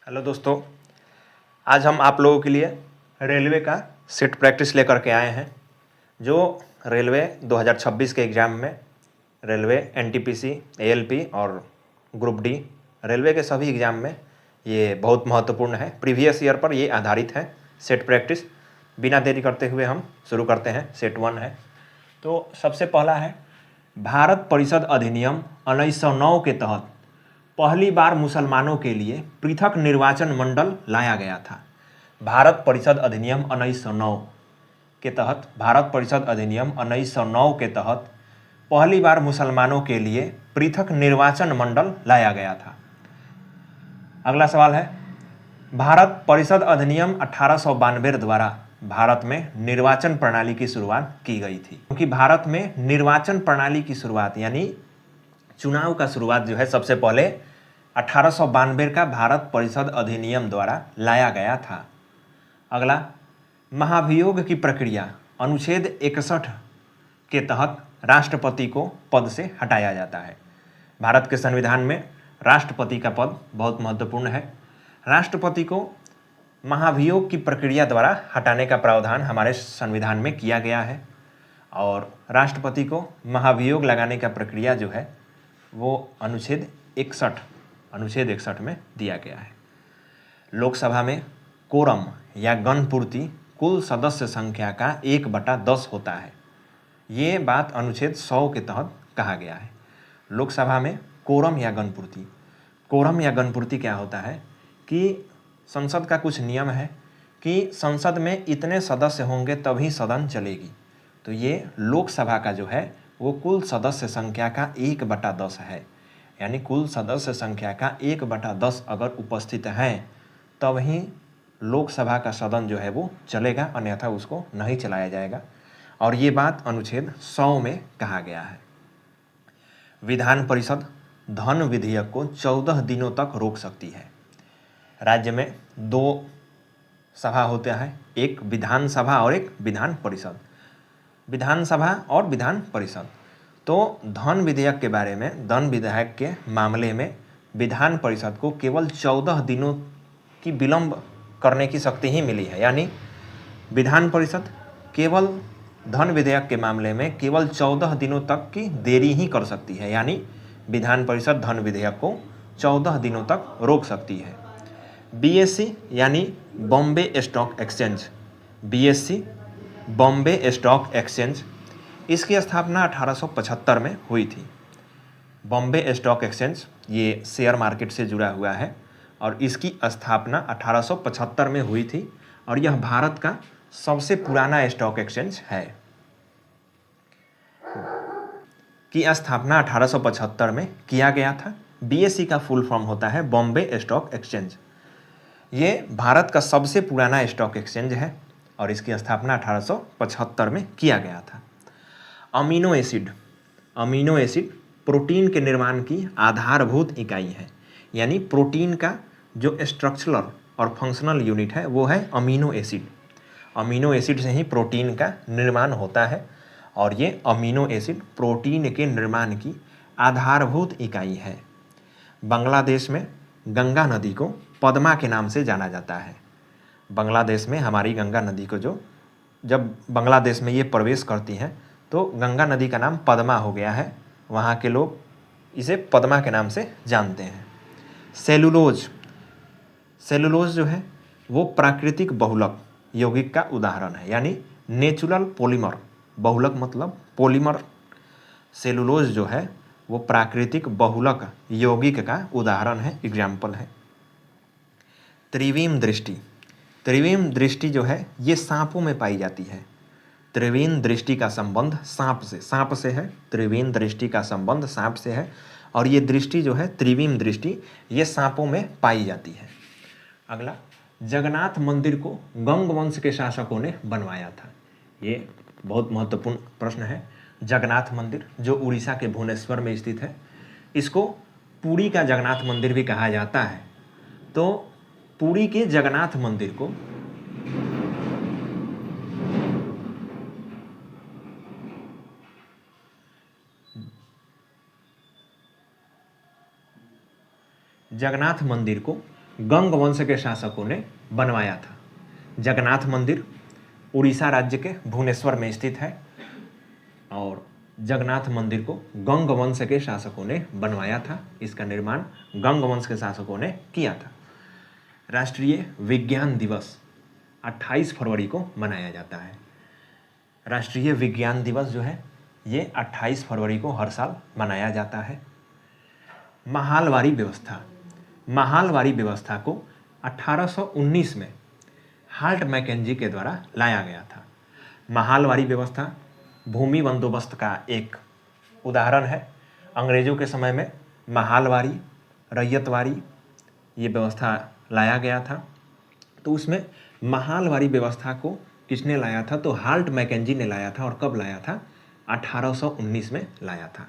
Hello दोस्तों, आज हम आप लोगों के लिए रेलवे का सेट प्रैक्टिस लेकर के आए हैं। जो रेलवे 2026 के एग्ज़ाम में रेलवे एनटीपीसी, एएलपी और ग्रुप डी रेलवे के सभी एग्ज़ाम में ये बहुत महत्वपूर्ण है। प्रीवियस ईयर पर ये आधारित है सेट प्रैक्टिस। बिना देरी करते हुए हम शुरू करते हैं। सेट 1 है। तो सबसे पहला है, भारत परिषद अधिनियम 1909 के तहत पहली बार मुसलमानों के लिए पृथक निर्वाचन मंडल लाया गया था। भारत परिषद अधिनियम 1909 के तहत पहली बार मुसलमानों के लिए पृथक निर्वाचन मंडल लाया गया था। अगला सवाल है, भारत परिषद अधिनियम 1892 द्वारा भारत में निर्वाचन प्रणाली की शुरुआत की गई थी। क्योंकि भारत में निर्वाचन प्रणाली की शुरुआत यानी चुनाव का शुरुआत जो है सबसे पहले 1892 का भारत परिषद अधिनियम द्वारा लाया गया था। अगला, महाभियोग की प्रक्रिया अनुच्छेद 61 के तहत राष्ट्रपति को पद से हटाया जाता है। भारत के संविधान में राष्ट्रपति का पद बहुत महत्वपूर्ण है। राष्ट्रपति को महाभियोग की प्रक्रिया द्वारा हटाने का प्रावधान हमारे संविधान में किया गया है और राष्ट्रपति को महाभियोग लगाने का प्रक्रिया जो है वो अनुच्छेद 61 में दिया गया है। लोकसभा में कोरम या गणपूर्ति कुल सदस्य संख्या का 1/10 होता है। ये बात अनुच्छेद 100 के तहत कहा गया है। लोकसभा में कोरम या गणपूर्ति क्या होता है कि संसद का कुछ नियम है कि संसद में इतने सदस्य होंगे तभी सदन चलेगी। तो ये लोकसभा का जो है वो कुल सदस्य संख्या का 1/10 है। यानी कुल सदस्य संख्या का 1/10 अगर उपस्थित हैं तब ही लोकसभा का सदन जो है वो चलेगा, अन्यथा उसको नहीं चलाया जाएगा। और ये बात अनुच्छेद 100 में कहा गया है। विधान परिषद धन विधेयक को 14 दिनों तक रोक सकती है। राज्य में 2 सभा होता है, एक विधानसभा और एक विधान परिषद। विधानसभा और विधान परिषद। तो धन विधेयक के मामले में विधान परिषद को केवल 14 दिनों की विलंब करने की शक्ति ही मिली है। यानी विधान परिषद केवल धन विधेयक के मामले में केवल 14 दिनों तक की देरी ही कर सकती है। यानी विधान परिषद धन विधेयक को 14 दिनों तक रोक सकती है। बीएससी यानी Bombay stock exchange, Bombay stock exchange, इसकी स्थापना 1875 में हुई थी। बॉम्बे स्टॉक एक्सचेंज ये शेयर मार्केट से जुड़ा हुआ है और इसकी स्थापना 1875 में हुई थी और यह भारत का सबसे पुराना स्टॉक एक्सचेंज है। की स्थापना 1875 में किया गया था। बीएससी का फुल फॉर्म होता है बॉम्बे स्टॉक एक्सचेंज। ये भारत का सबसे पुराना स्टॉक एक्सचेंज है और इसकी स्थापना 1875 में किया गया था। अमीनो एसिड प्रोटीन के निर्माण की आधारभूत इकाई है। यानी प्रोटीन का जो स्ट्रक्चरल और फंक्शनल यूनिट है वो है अमीनो एसिड। अमीनो एसिड से ही प्रोटीन का निर्माण होता है और ये अमीनो एसिड प्रोटीन के निर्माण की आधारभूत इकाई है। बांग्लादेश में गंगा नदी को पद्मा के नाम से जाना जाता है। बांग्लादेश में हमारी गंगा नदी को जब बांग्लादेश में ये प्रवेश करती हैं तो गंगा नदी का नाम पद्मा हो गया है। वहाँ के लोग इसे पद्मा के नाम से जानते हैं। सेलुलोज जो है वो प्राकृतिक बहुलक यौगिक का उदाहरण है। यानी नेचुरल पॉलीमर, बहुलक मतलब पॉलीमर। सेलुलोज जो है वो प्राकृतिक बहुलक यौगिक का उदाहरण है, एग्जाम्पल है। त्रिविम दृष्टि जो है ये सांपों में पाई जाती है। त्रिविम दृष्टि का संबंध सांप से है। त्रिविम दृष्टि का संबंध सांप से है और ये दृष्टि जो है त्रिविम दृष्टि ये सांपों में पाई जाती है। अगला, जगन्नाथ मंदिर को गंग वंश के शासकों ने बनवाया था। ये बहुत महत्वपूर्ण प्रश्न है। जगन्नाथ मंदिर जो उड़ीसा के भुवनेश्वर में स्थित है, इसको पुरी का जगन्नाथ मंदिर भी कहा जाता है। तो पुरी के जगन्नाथ मंदिर को गंग वंश के शासकों ने बनवाया था। जगन्नाथ मंदिर उड़ीसा राज्य के भुवनेश्वर में स्थित है और जगन्नाथ मंदिर को गंग वंश के शासकों ने बनवाया था। इसका निर्माण गंग वंश के शासकों ने किया था। राष्ट्रीय विज्ञान दिवस 28 फरवरी को मनाया जाता है। राष्ट्रीय विज्ञान दिवस जो है ये 28 फरवरी को हर साल मनाया जाता है। महालवारी व्यवस्था, महालवारी व्यवस्था को 1819 में हाल्ट मैकेंजी के द्वारा लाया गया था। महालवारी व्यवस्था भूमि बंदोबस्त का एक उदाहरण है। अंग्रेजों के समय में महालवारी, रैयतवारी ये व्यवस्था लाया गया था। तो उसमें महालवारी व्यवस्था को किसने लाया था? तो हाल्ट मैकेंजी ने लाया था। और कब लाया था? 1819 में लाया था।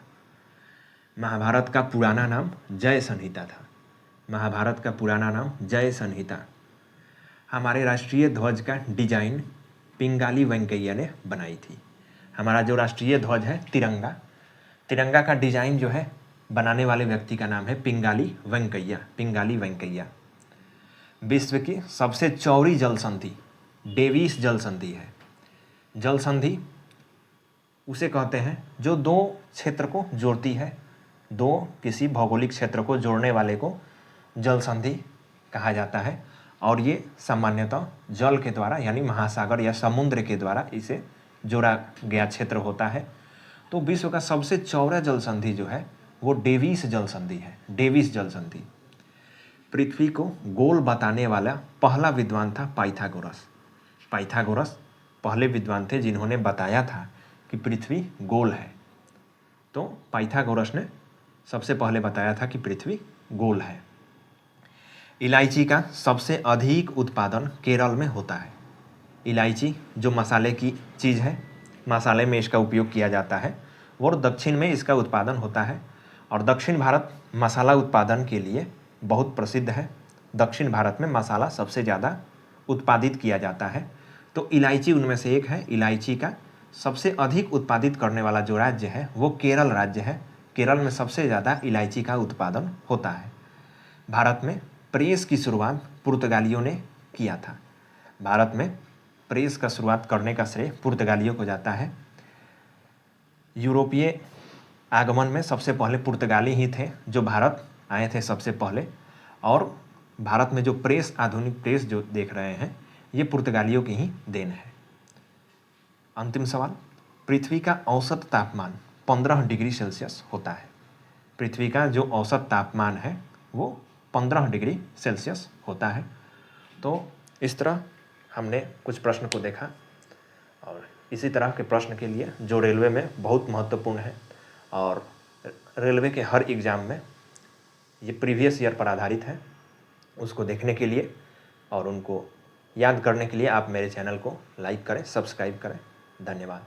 महाभारत का पुराना नाम जय संहिता था। महाभारत का पुराना नाम जय संहिता। हमारे राष्ट्रीय ध्वज का डिजाइन पिंगाली वेंकैया ने बनाई थी। हमारा जो राष्ट्रीय ध्वज है तिरंगा, तिरंगा का डिजाइन जो है बनाने वाले व्यक्ति का नाम है पिंगाली वेंकैया, पिंगाली वेंकैया। विश्व की सबसे चौड़ी जल संधि डेविस जल संधि है। जल संधि उसे कहते हैं जो दो क्षेत्र को जोड़ती है, दो किसी भौगोलिक क्षेत्र को जोड़ने वाले को जल संधि कहा जाता है। और ये सामान्यतः जल के द्वारा यानी महासागर या समुद्र के द्वारा इसे जोड़ा गया क्षेत्र होता है। तो विश्व का सबसे चौड़ा जल संधि जो है वो डेविस जल संधि है, डेविस जल संधि। पृथ्वी को गोल बताने वाला पहला विद्वान था पाइथागोरस। पाइथागोरस पहले विद्वान थे जिन्होंने बताया था कि पृथ्वी गोल है। तो पाइथागोरस ने सबसे पहले बताया था कि पृथ्वी गोल है। इलायची का सबसे अधिक उत्पादन केरल में होता है। इलायची जो मसाले की चीज़ है, मसाले में इसका उपयोग किया जाता है, और दक्षिण में इसका उत्पादन होता है। और दक्षिण भारत मसाला उत्पादन के लिए बहुत प्रसिद्ध है। दक्षिण भारत में मसाला सबसे ज़्यादा उत्पादित किया जाता है। तो इलायची उनमें से एक है। इलायची का सबसे अधिक उत्पादित करने वाला जो राज्य है वो केरल राज्य है। केरल में सबसे ज़्यादा इलायची का उत्पादन होता है। भारत में प्रेस की शुरुआत पुर्तगालियों ने किया था। भारत में प्रेस का शुरुआत करने का श्रेय पुर्तगालियों को जाता है। यूरोपीय आगमन में सबसे पहले पुर्तगाली ही थे जो भारत आए थे सबसे पहले। और भारत में जो प्रेस, आधुनिक प्रेस जो देख रहे हैं, ये पुर्तगालियों की ही देन है। अंतिम सवाल, पृथ्वी का औसत तापमान 15 डिग्री सेल्सियस होता है। पृथ्वी का जो औसत तापमान है वो 15 डिग्री सेल्सियस होता है। तो इस तरह हमने कुछ प्रश्न को देखा, और इसी तरह के प्रश्न के लिए जो रेलवे में बहुत महत्वपूर्ण है, और रेलवे के हर एग्ज़ाम में ये प्रीवियस ईयर पर आधारित है, उसको देखने के लिए और उनको याद करने के लिए आप मेरे चैनल को लाइक करें, सब्सक्राइब करें। धन्यवाद।